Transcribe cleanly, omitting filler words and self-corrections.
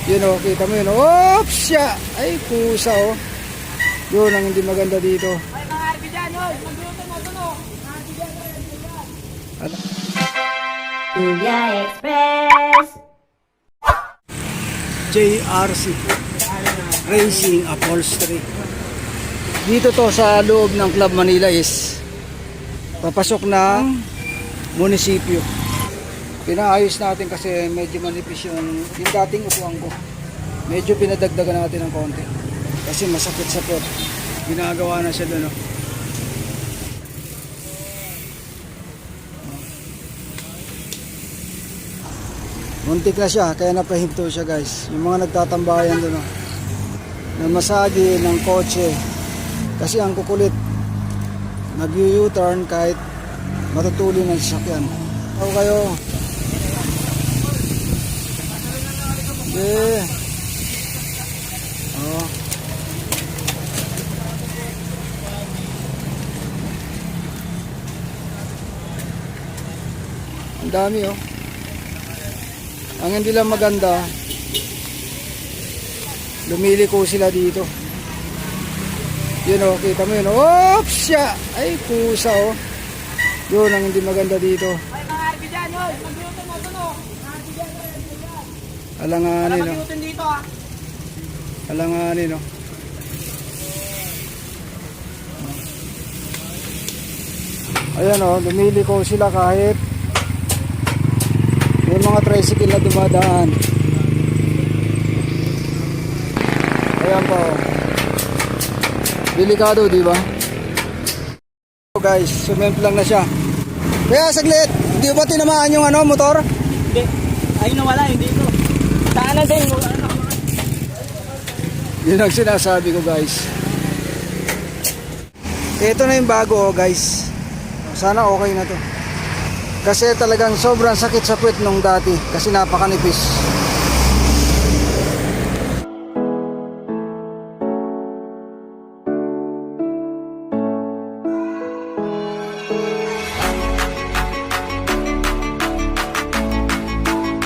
Yun o, kita mo yun. Oops! Siya! Ay, pusa o. Yun ang hindi maganda dito. Ay, mga RB dyan, oy! Magluto mo ito, no? Mga RB dyan, Ano? Kuya Express! JRC Racing Upholstery. Dito to sa loob ng Club Manila is papasok ng munisipyo. Pinaayos natin kasi medyo manipis yung dating upuan ko. Medyo pinadagdagan natin ng konti kasi masakit sa puwet. Ginagawa na siya doon. Oh. Muntik na siya kaya napahinto siya guys. Yung mga nagtatambayan doon. Oh. Namasagi ng kotse kasi ang kukulit nag-U-turn kahit matutuli ng sasakyan. Ako kayo. Yeah. Oh. Ang dami oh. Ang hindi lang maganda, lumiliko sila dito. Yun o, kita mo yun. Oops! Siya! Ay, pusa o. Yun ang hindi maganda dito. Ay, mga RB dyan, oy! Magluto mo ito, no? Mga RB dyan, Alanganin o. magluto dito, ha? Alanganin o. Ayan o, lumiliko sila kahit may mga tricycle na dumadaan. Ayan po. Delikado, di ba? So guys, sumemp lang na siya. Kaya saglit, hindi ba tinamaan yung motor? Hindi. Ayun na wala, hindi ito. Taanan din. Yun ang sinasabi ko guys. Ito na yung bago guys. Sana okay na to. Kasi talagang sobrang sakit sa puwet nung dati kasi napakanipis.